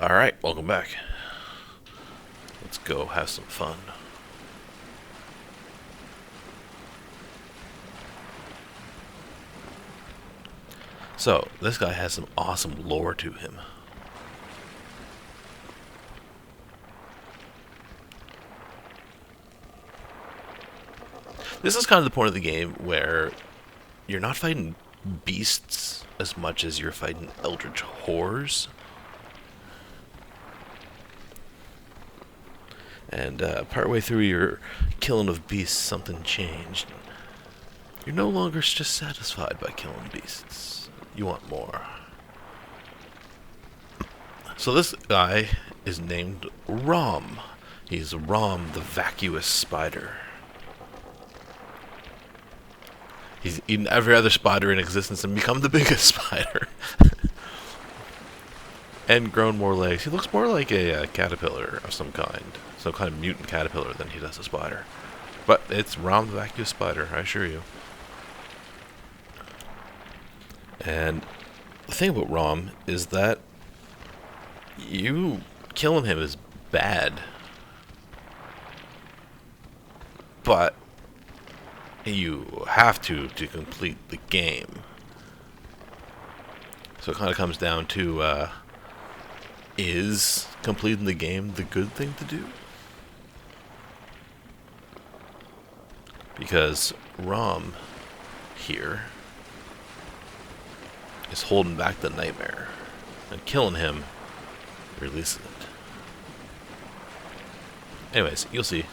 Alright, welcome back. Let's go have some fun. So, this guy has some awesome lore to him. This is kind of the point of the game where you're not fighting beasts as much as you're fighting eldritch horrors. And partway through your killing of beasts, something changed. You're no longer just satisfied by killing beasts. You want more. So this guy is named Rom. He's Rom the vacuous spider. He's eaten every other spider in existence and become the biggest spider. And grown more legs. He looks more like a caterpillar of some kind of mutant caterpillar than he does a spider. But it's Rom the vacuous spider, I assure you. And the thing about Rom is that you killing him is bad. But you have to complete the game. So it kind of comes down to, is completing the game the good thing to do? Because Rom here is holding back the nightmare, and killing him releases it. Anyways, you'll see.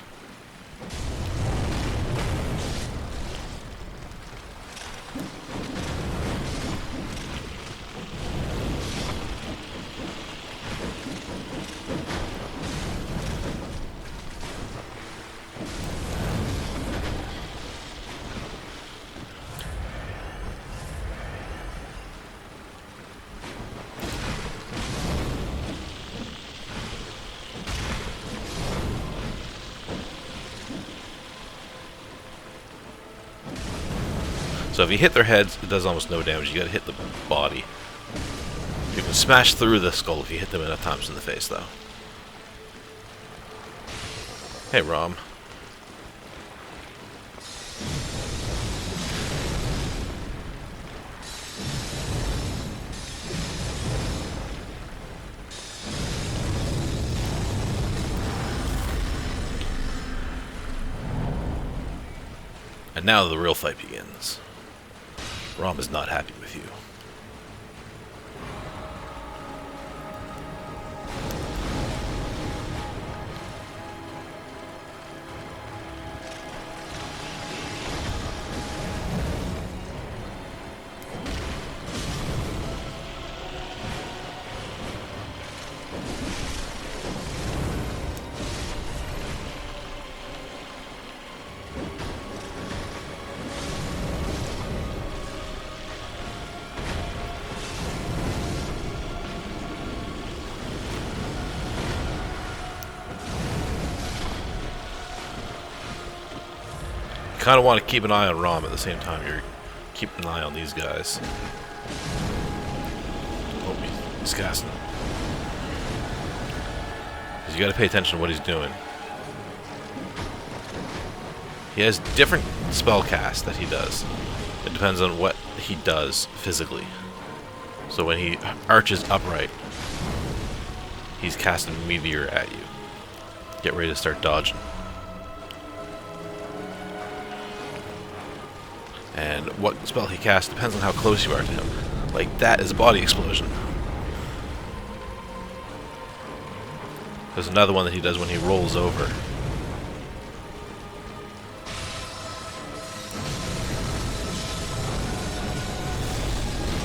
So if you hit their heads, it does almost no damage. You gotta hit the body. You can smash through the skull if you hit them enough times in the face, though. Hey, Rom. And now the real fight begins. Rom is not happy with you. Kind of want to keep an eye on Rom at the same time you're keeping an eye on these guys. Oh, he's casting. Because you got to pay attention to what he's doing. He has different spell casts that he does. It depends on what he does physically. So when he arches upright, he's casting Meteor at you. Get ready to start dodging. And what spell he casts depends on how close you are to him. Like, that is a body explosion. There's another one that he does when he rolls over.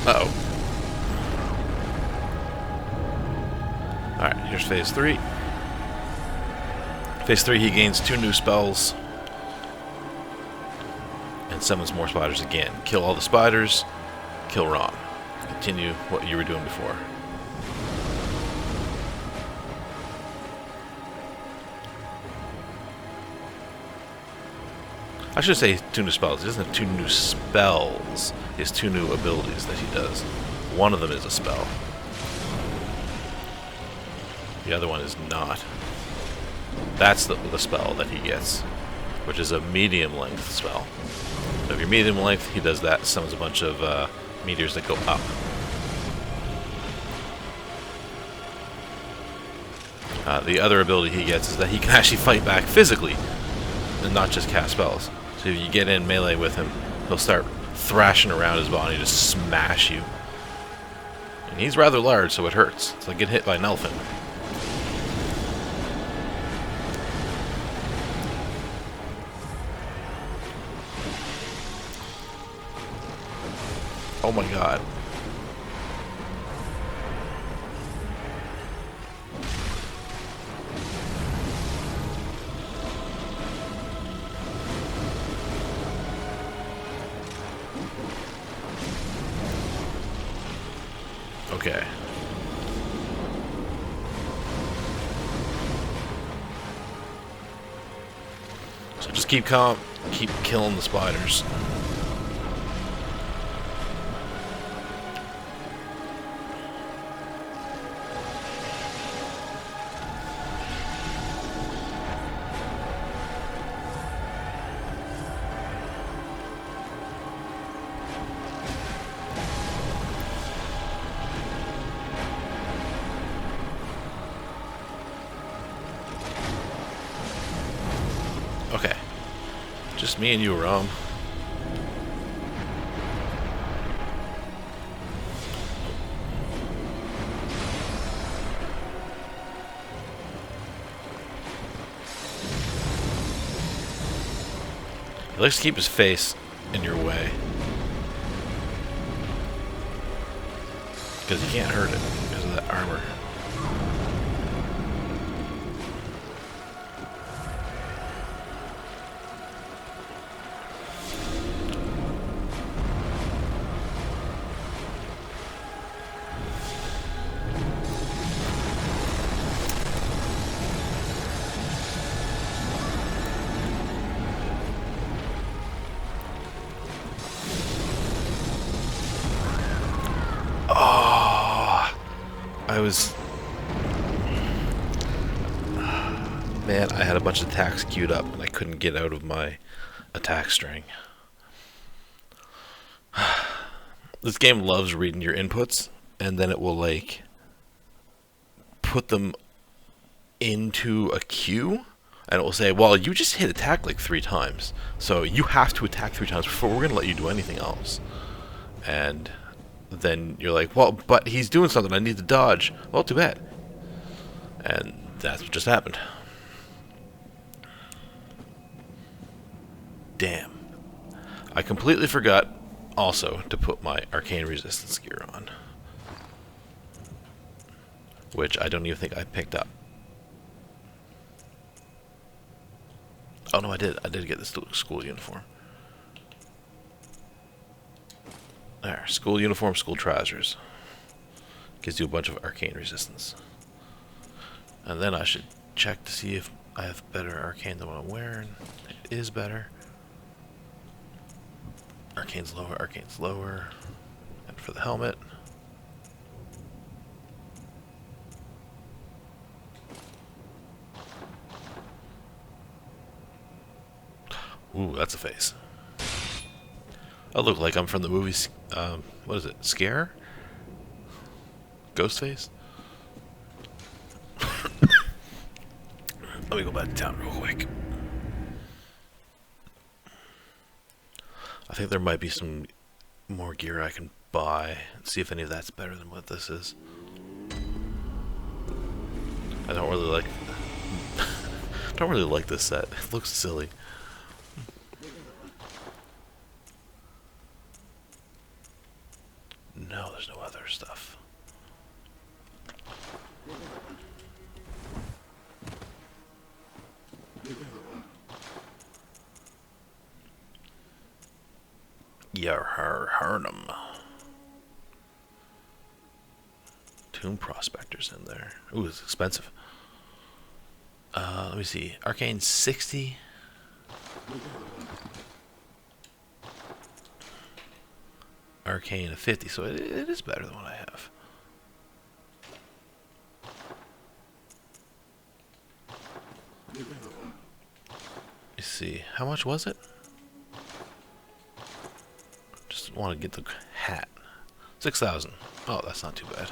Uh-oh. Alright, here's phase 3. Phase 3, he gains 2 new spells. And summons more spiders again. Kill all the spiders, kill Rom. Continue what you were doing before. I should say 2 new spells. He doesn't have 2 new spells. He has 2 new abilities that he does. One of them is a spell. The other one is not. That's the spell that he gets, which is a medium length spell. So if you're medium length, he does that, summons a bunch of meteors that go up. The other ability he gets is that he can actually fight back physically, and not just cast spells. So if you get in melee with him, he'll start thrashing around his body to smash you. And he's rather large, so it hurts. It's like getting hit by an elephant. Oh my god. Okay. So just keep calm, keep killing the spiders. Okay. Just me and you, Rom. He likes to keep his face in your way, because you can't hurt it because of that armor. Man, I had a bunch of attacks queued up and I couldn't get out of my attack string. This game loves reading your inputs, and then it will like put them into a queue, and it will say, well, you just hit attack like 3 times, so you have to attack 3 times before we're going to let you do anything else. And then you're like, well, but he's doing something, I need to dodge. Well, too bad. And that's what just happened. Damn. I completely forgot also to put my arcane resistance gear on, which I don't even think I picked up. Oh no, I did. I did get this school uniform. There, school uniform, school trousers. Gives you a bunch of arcane resistance. And then I should check to see if I have better arcane than what I'm wearing. It is better. Arcane's lower, arcane's lower. And for the helmet. Ooh, that's a face. I look like I'm from the movie, what is it, Scare? Ghostface? Let me go back to town real quick. I think there might be some more gear I can buy and see if any of that's better than what this is. I don't really like don't really like this set. It looks silly. No, there's no other stuff. Hernum. Tomb Prospector's in there. Ooh, it's expensive. Let me see. Arcane 60. Arcane a 50, so it is better than what I have. see. How much was it? Just want to get the hat. 6,000. Oh, that's not too bad.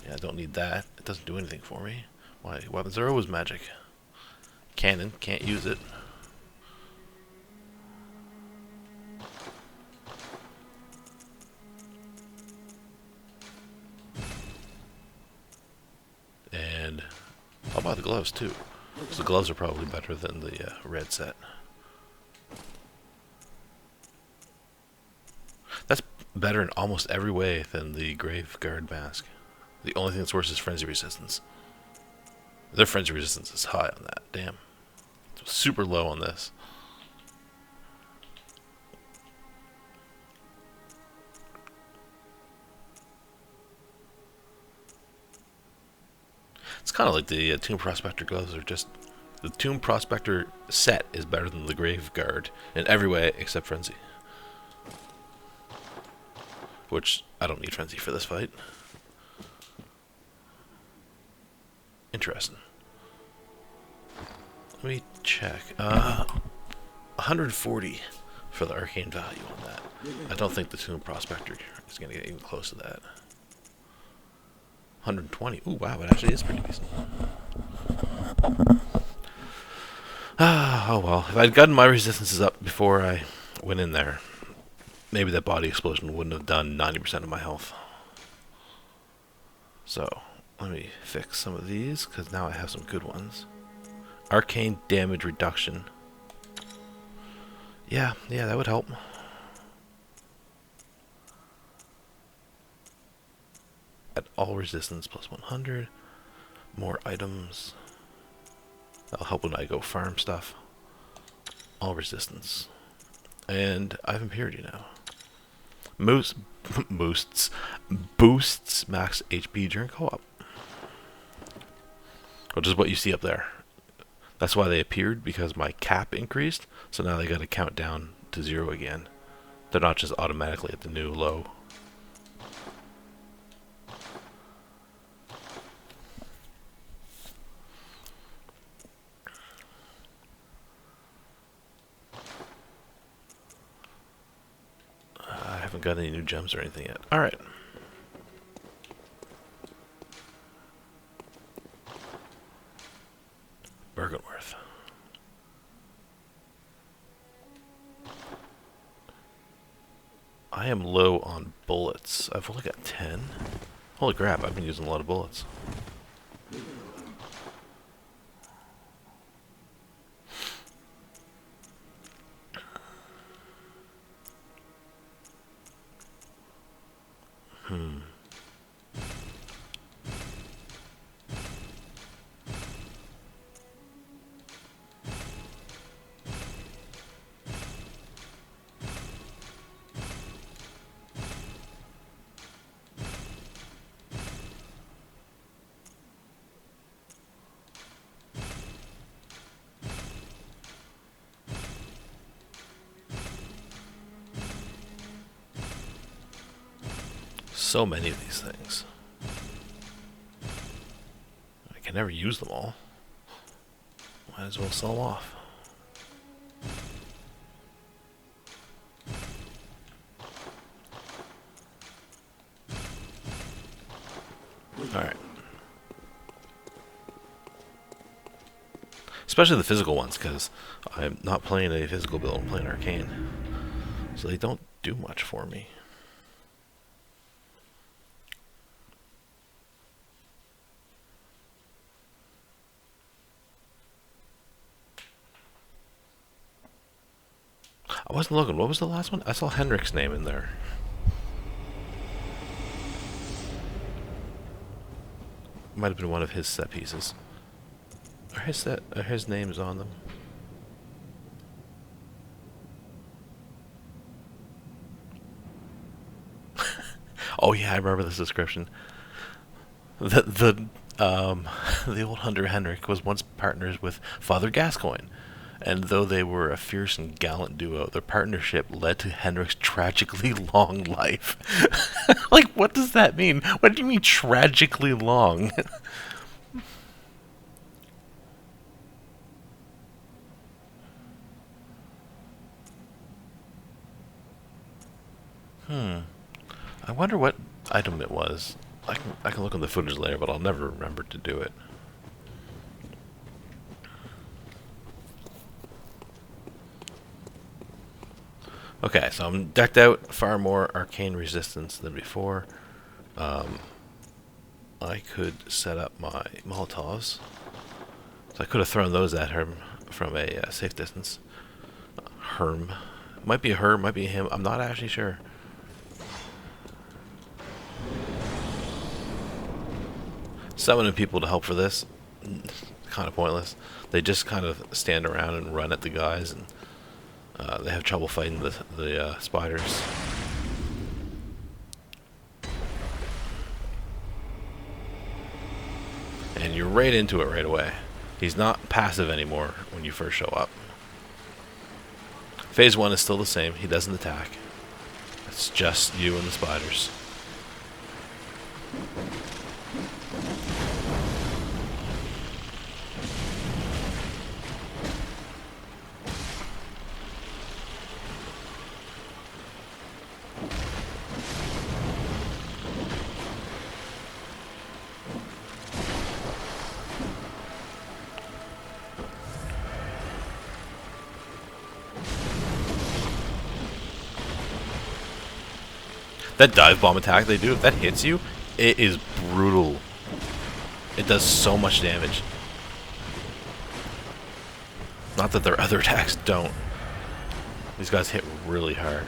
Yeah, I don't need that. It doesn't do anything for me. Why? Weapons are always magic. Cannon, can't use it. And I'll buy the gloves too. So the gloves are probably better than the red set. That's better in almost every way than the Grave Guard mask. The only thing that's worse is frenzy resistance. Their frenzy resistance is high on that. Damn. It's super low on this. It's kind of like the Tomb Prospector gloves are just... The Tomb Prospector set is better than the Grave Guard in every way except frenzy. Which, I don't need frenzy for this fight. Interesting. Let me check. 140 for the arcane value on that. I don't think the Tomb Prospector is going to get even close to that. 120. Ooh, wow, it actually is pretty decent. Oh well. If I'd gotten my resistances up before I went in there, maybe that body explosion wouldn't have done 90% of my health. So, let me fix some of these, because now I have some good ones. Arcane damage reduction. Yeah, that would help. At all resistance plus 100. More items. That'll help when I go farm stuff. All resistance. And I have impurity now. Boosts max HP during co-op. Which is what you see up there. That's why they appeared, because my cap increased. So now they got to count down to 0 again. They're not just automatically at the new low. I haven't got any new gems or anything yet. Alright. Bergenworth. I am low on bullets. I've only got 10. Holy crap, I've been using a lot of bullets. So many of these things. I can never use them all. Might as well sell them off. Alright. Especially the physical ones, because I'm not playing a physical build, I'm playing arcane. So they don't do much for me. I wasn't looking. What was the last one? I saw Henrik's name in there. Might have been one of his set pieces. Or his name's on them. Oh yeah, I remember this description. The old hunter Henrik was once partners with Father Gascoigne. And though they were a fierce and gallant duo, their partnership led to Henrik's tragically long life. Like, what does that mean? What do you mean tragically long? I wonder what item it was. I can look on the footage later, but I'll never remember to do it. Okay, so I'm decked out, far more arcane resistance than before. I could set up my Molotovs. So I could have thrown those at him from a safe distance. Herm. Might be a her, might be a him. I'm not actually sure. Summoning people to help for this, kind of pointless. They just kind of stand around and run at the guys, and they have trouble fighting the spiders. And you're right into it right away. He's not passive anymore when you first show up. Phase 1 is still the same. He doesn't attack. It's just you and the spiders. That dive bomb attack they do, if that hits you, it is brutal. It does so much damage. Not that their other attacks don't. These guys hit really hard.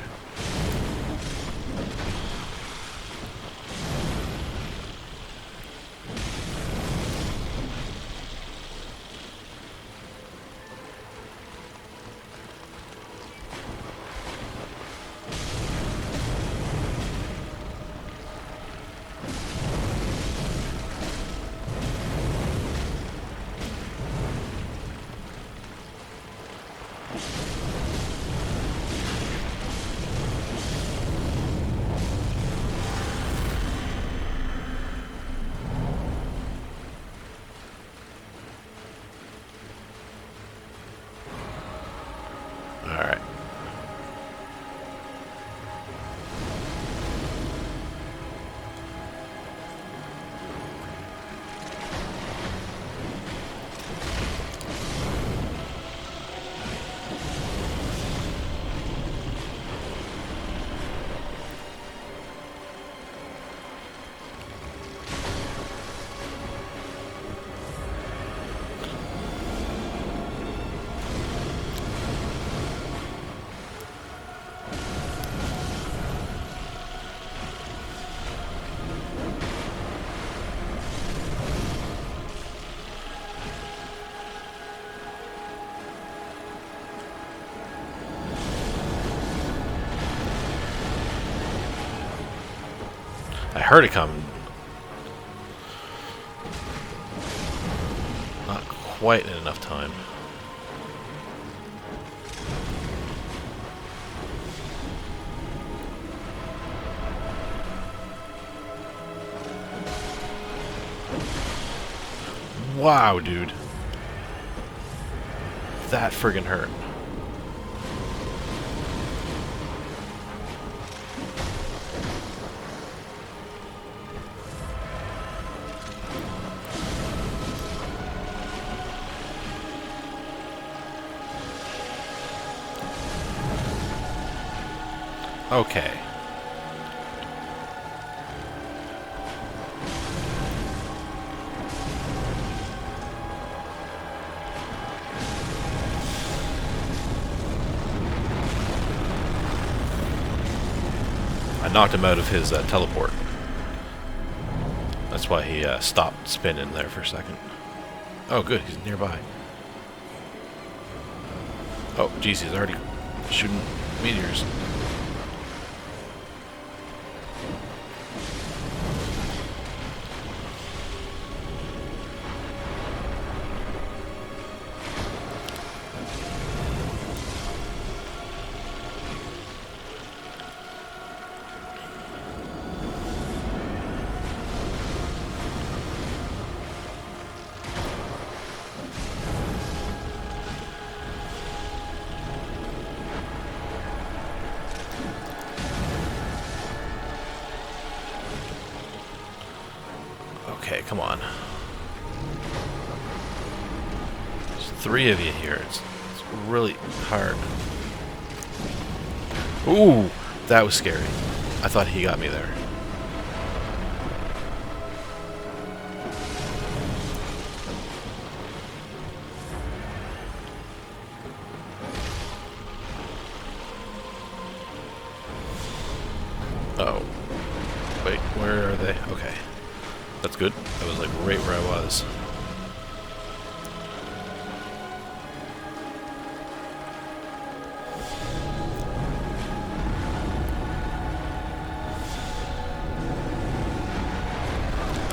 Alright. I heard it coming. Not quite in enough time. Wow, dude. That friggin' hurt. Okay. I knocked him out of his teleport. That's why he stopped spinning there for a second. Oh, good. He's nearby. Oh, geez, he's already shooting meteors. Okay, come on. There's 3 of you here. It's really hard. Ooh, that was scary. I thought he got me there. Uh-oh. Wait, where are they? Okay. That's good. That was like right where I was.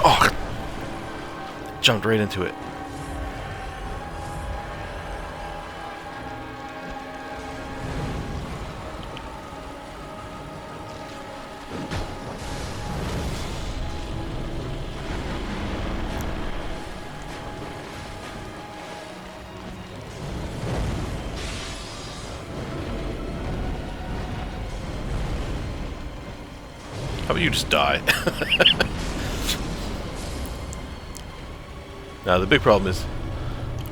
Oh! Jumped right into it. How about you just die? Now the big problem is,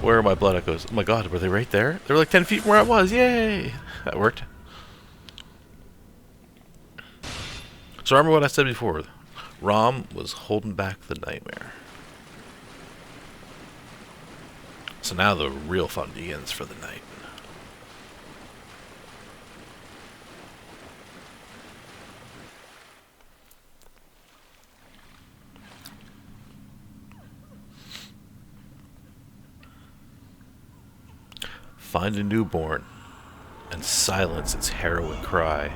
where are my blood echoes? Oh my god, were they right there? They were like 10 feet from where I was. Yay! That worked. So remember what I said before. Rom was holding back the nightmare. So now the real fun begins for the night. Find a newborn and silence its harrowing cry.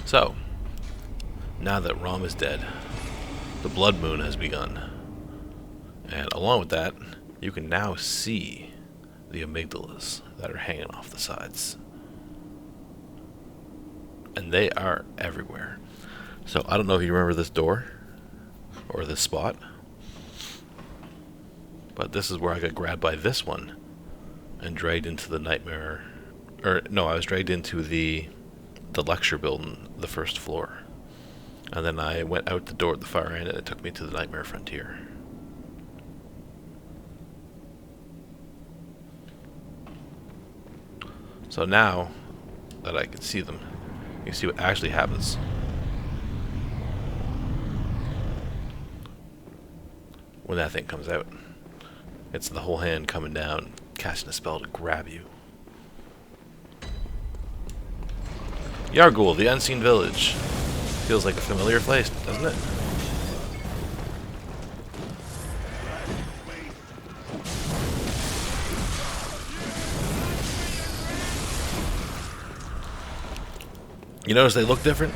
So, now that Rom is dead, the blood moon has begun. And along with that, you can now see the amygdalas that are hanging off the sides. And they are everywhere. So I don't know if you remember this door, or this spot, but this is where I got grabbed by this one, and dragged into the nightmare, or no, I was dragged into the lecture building, the first floor. And then I went out the door at the far end and it took me to the nightmare frontier. So now that I can see them, you can see what actually happens. When that thing comes out. It's the whole hand coming down, casting a spell to grab you. Yargul, the Unseen Village. Feels like a familiar place, doesn't it? You notice they look different?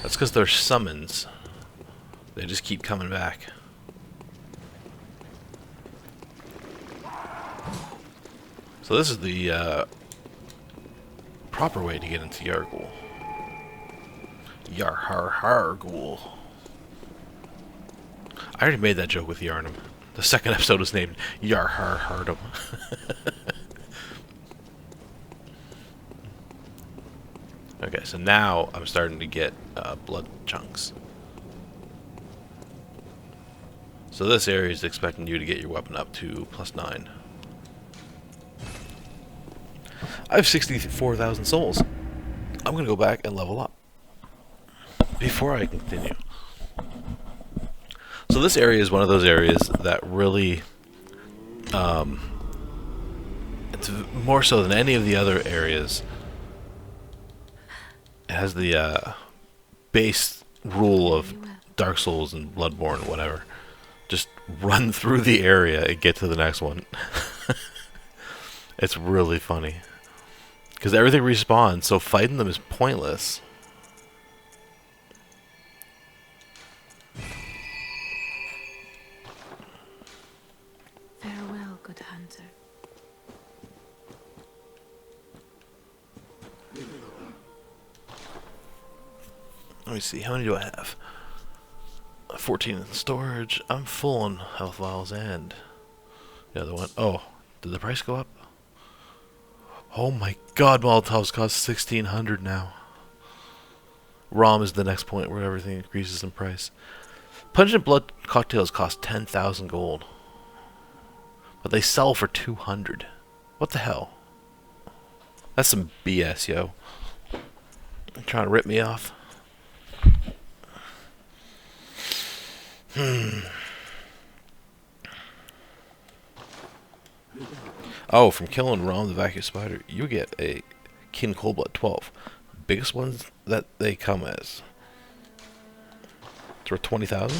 That's because they're summons. They just keep coming back. So this is the proper way to get into Yargul. Yarharhargul. I already made that joke with Yarnum. The second episode was named Yarharhardum. Okay, so now I'm starting to get blood chunks. So this area is expecting you to get your weapon up to +9. I have 64,000 souls. I'm going to go back and level up before I continue. So this area is one of those areas that really, it's more so than any of the other areas, it has the base rule of Dark Souls and Bloodborne, whatever, just run through the area and get to the next one. It's really funny. Because everything respawns, so fighting them is pointless. Farewell, good hunter. Let me see, how many do I have? 14 in storage. I'm full on health vials and the other one. Oh, did the price go up? Oh my god, Molotovs cost 1,600 now. ROM is the next point where everything increases in price. Pungent blood cocktails cost 10,000 gold. But they sell for 200. What the hell? That's some BS, yo. You're trying to rip me off? Oh, from killing Rom the vacuum spider, you get a Kin Coldblood 12. Biggest ones that they come as. It's worth 20,000?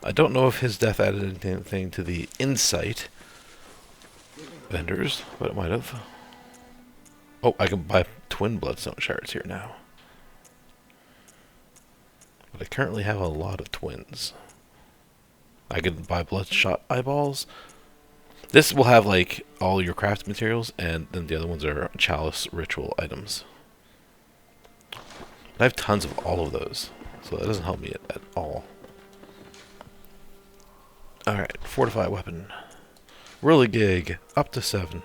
I don't know if his death added anything to the insight vendors, but it might have. Oh, I can buy twin bloodstone shards here now. But I currently have a lot of twins. I could buy bloodshot eyeballs. This will have like all your craft materials, and then the other ones are chalice ritual items. I have tons of all of those, so that doesn't help me at all. Alright, fortified weapon. Really gig, up to 7.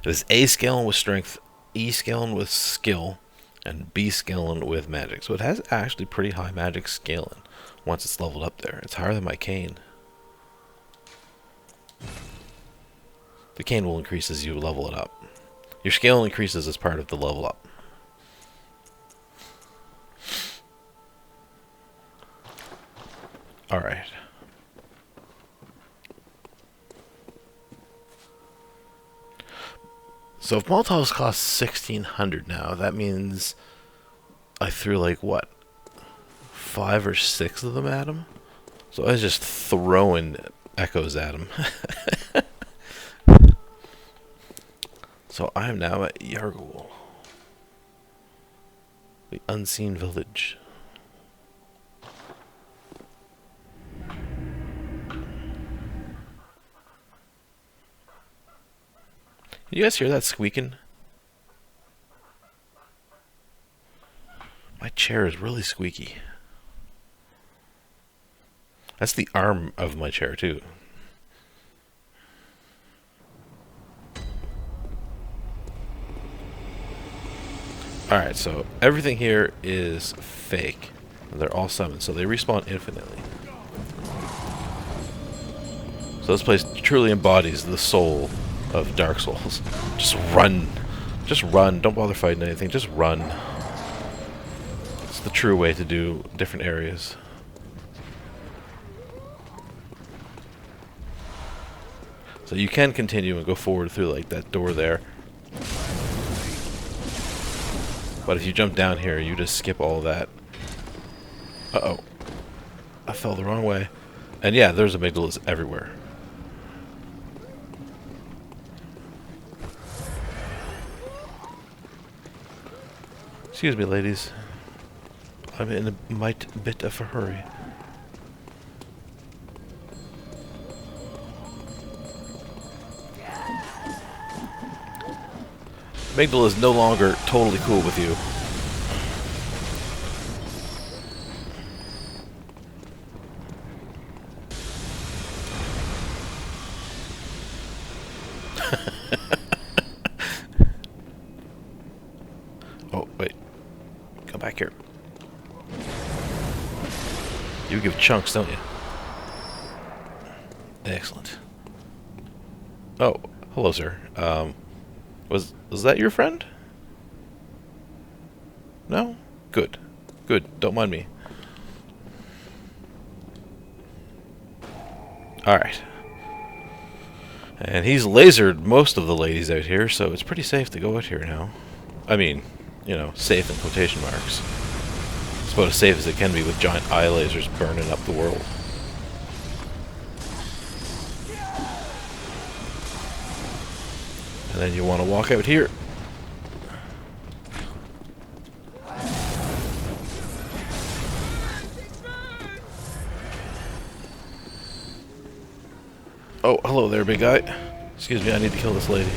It is A scaling with strength, E scaling with skill, and B scaling with magic. So it has actually pretty high magic scaling once it's leveled up there. It's higher than my cane. The cane will increase as you level it up. Your scale increases as part of the level up. Alright. So if Molotovs cost 1,600 now, that means I threw like, what, 5 or 6 of them at him? So I was just throwing echoes at him. So I am now at Yargul, the unseen village. You guys hear that squeaking? My chair is really squeaky. That's the arm of my chair, too. Alright, so everything here is fake. They're all summoned, so they respawn infinitely. So this place truly embodies the soul of Dark Souls. Just run. Just run. Don't bother fighting anything. Just run. It's the true way to do different areas. So you can continue and go forward through like that door there. But if you jump down here, you just skip all that. Uh-oh. I fell the wrong way. And yeah, there's amygdalas everywhere. Excuse me, ladies. I'm in a bit of a hurry. Amygdala is no longer totally cool with you. Oh, wait. Come back here. You give chunks, don't you? Excellent. Oh, hello, sir. Was that your friend? No? Good. Good. Don't mind me. Alright. And he's lasered most of the ladies out here, so it's pretty safe to go out here now. I mean, you know, safe in quotation marks. It's about as safe as it can be with giant eye lasers burning up the world. And then you want to walk out here. Oh, hello there, big guy. Excuse me, I need to kill this lady.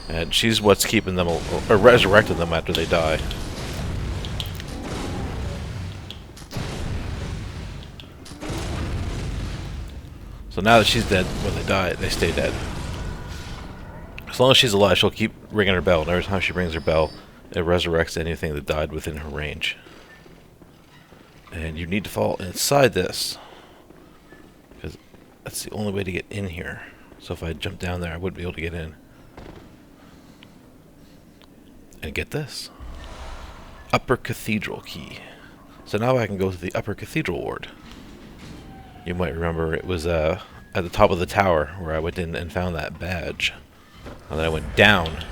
And she's what's keeping them, or resurrecting them after they die. So now that she's dead, when they die, they stay dead. As long as she's alive, she'll keep ringing her bell, and every time she rings her bell, it resurrects anything that died within her range. And you need to fall inside this, because that's the only way to get in here. So if I jump down there, I wouldn't be able to get in. And get this. Upper Cathedral key. So now I can go to the Upper Cathedral ward. You might remember it was at the top of the tower where I went in and found that badge. And then I went down,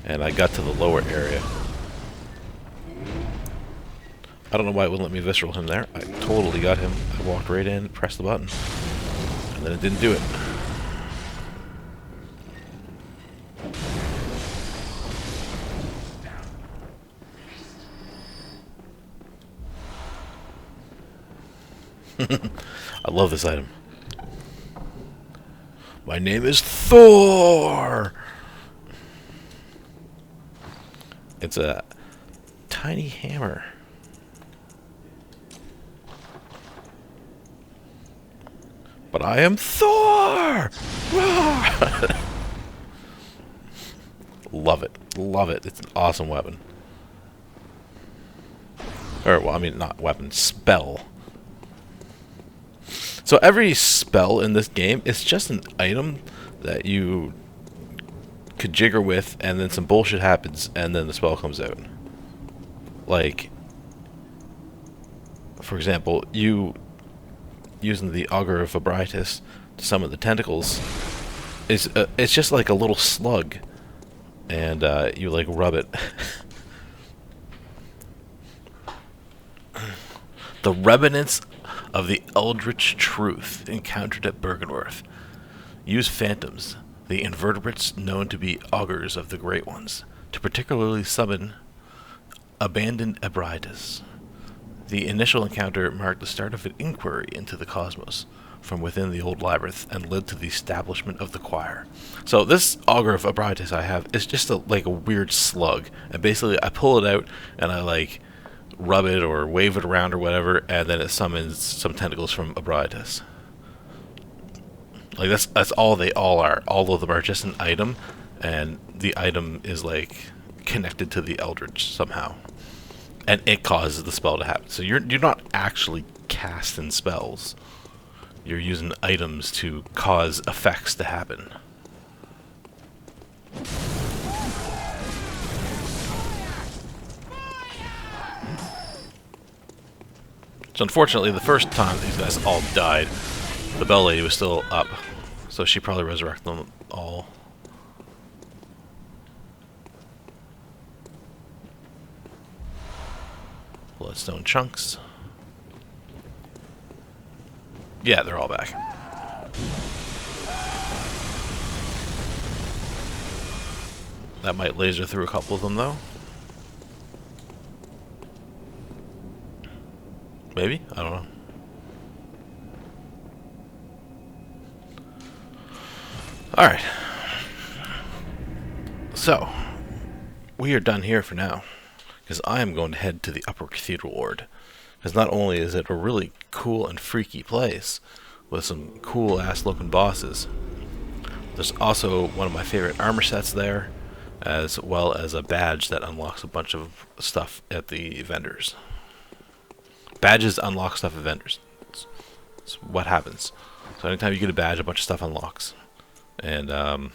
and I got to the lower area. I don't know why it wouldn't let me visceral him there. I totally got him. I walked right in, pressed the button, and then it didn't do it. I love this item. My name is Thor! It's a tiny hammer. But I am Thor! Love it. Love it. It's an awesome weapon. Or, well, I mean, not weapon, spell. So every spell in this game is just an item that you could jigger with, and then some bullshit happens, and then the spell comes out. Like, for example, you using the Augur of Ebritus to summon the tentacles is it's just like a little slug, and you like rub it. The remnants of the eldritch truth encountered at Bergenworth. Use phantoms, the invertebrates known to be augurs of the Great Ones, to particularly summon abandoned Ebritus. The initial encounter marked the start of an inquiry into the cosmos from within the old labyrinth and led to the establishment of the choir. So this augur of Ebritus I have is just like a weird slug, and basically I pull it out and I like rub it or wave it around or whatever, and then it summons some tentacles from Ebritus. Like that's all they all are. All of them are just an item, and the item is like connected to the eldritch somehow, and it causes the spell to happen. So you're not actually casting spells. You're using items to cause effects to happen. So unfortunately, the first time these guys all died, the Bell Lady was still up, so she probably resurrected them all. Bloodstone chunks. Yeah, they're all back. That might laser through a couple of them, though. Maybe? I don't know. Alright. So, we are done here for now, because I am going to head to the Upper Cathedral Ward. Because not only is it a really cool and freaky place, with some cool-ass looking bosses, there's also one of my favorite armor sets there, as well as a badge that unlocks a bunch of stuff at the vendors. Badges unlock stuff at vendors. It's what happens. So anytime you get a badge, a bunch of stuff unlocks. And I'm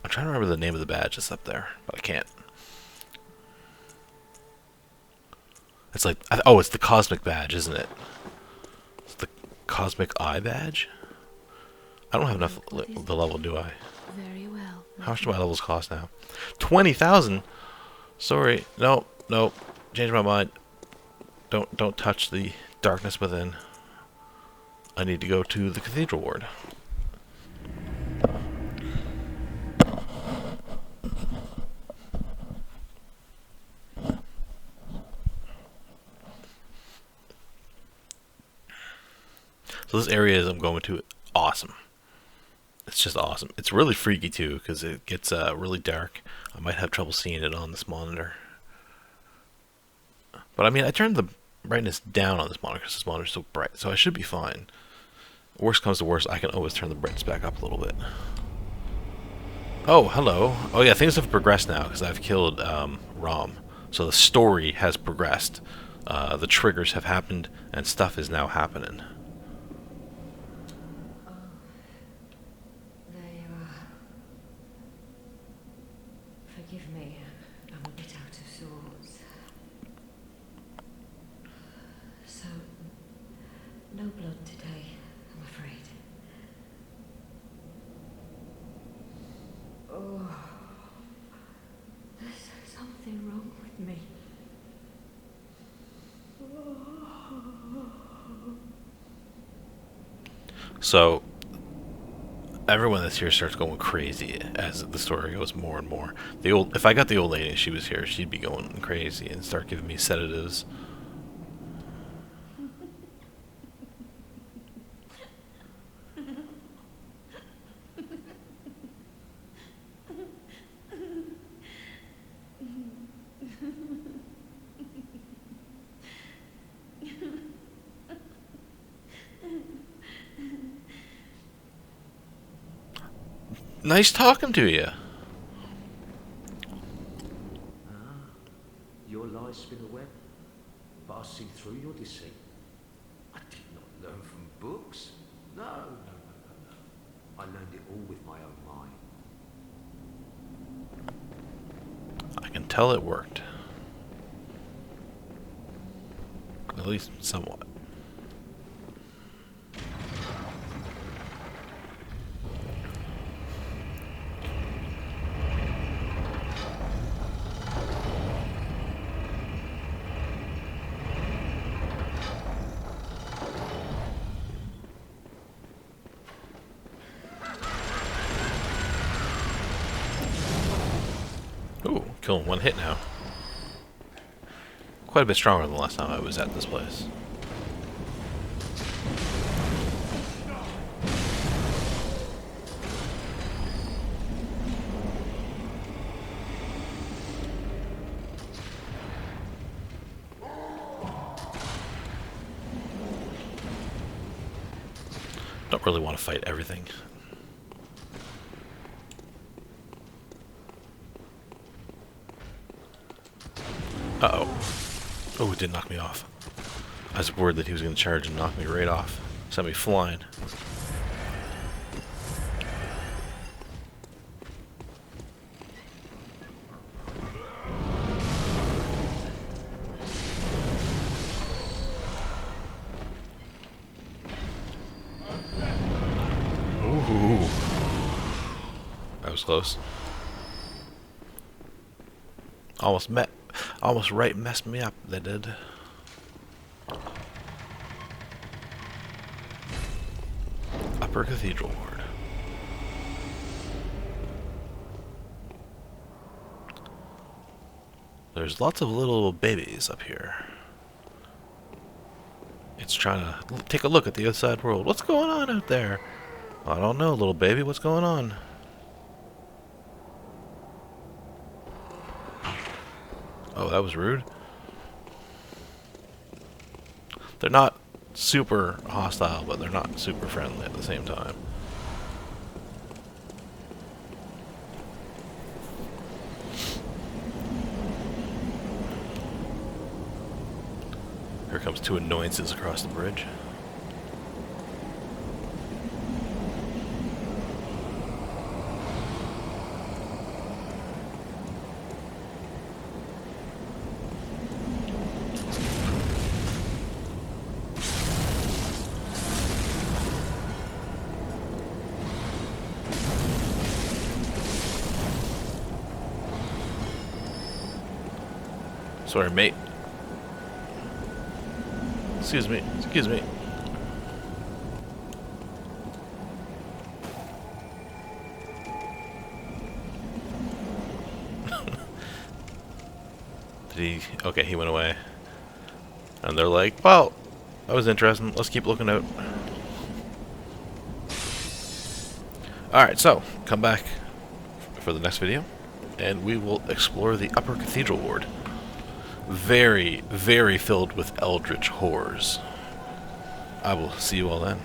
trying to remember the name of the badge that's up there, but I can't. It's like, oh, it's the cosmic badge, isn't it? It's the cosmic eye badge? I don't have enough the level, do I? Very well. How much do my levels cost now? 20,000? Sorry. No, no. Change my mind. Don't touch the darkness within. I need to go to the cathedral ward. So this area I'm going to, awesome. It's just awesome. It's really freaky too, because it gets really dark. I might have trouble seeing it on this monitor. But I mean, I turned the brightness down on this monitor because this monitor is so bright, so I should be fine. Worst comes to worst, I can always turn the brightness back up a little bit. Oh, hello. Oh yeah, things have progressed now because I've killed Rom. So the story has progressed. The triggers have happened, and stuff is now happening. There you are. Forgive me. I'm a bit out of sorts. So, no blood today, I'm afraid. Oh, there's something wrong with me. So everyone that's here starts going crazy as the story goes more and more. If I got the old lady and she was here, she'd be going crazy and start giving me sedatives. Nice talking to you. Your lies spin a web, but I see through your deceit. I did not learn from books. No. I learned it all with my own mind. I can tell it worked. At least somewhat. Ooh, killing one hit now. Quite a bit stronger than the last time I was at this place. Don't really want to fight everything. Uh-oh. Oh, it did knock me off. I was worried that he was going to charge and knock me right off. Sent me flying. Ooh. That was close. Almost messed me up, they did. Upper Cathedral Ward. There's lots of little babies up here. It's trying to take a look at the outside world. What's going on out there? I don't know, little baby, what's going on? Oh, that was rude. They're not super hostile, but they're not super friendly at the same time. Here comes two annoyances across the bridge. Sorry, mate. Excuse me. Excuse me. Did he? Okay, he went away. And they're like, well, that was interesting. Let's keep looking out. Alright, so, come back for the next video, and we will explore the Upper Cathedral Ward. Very, very filled with eldritch horrors. I will see you all then.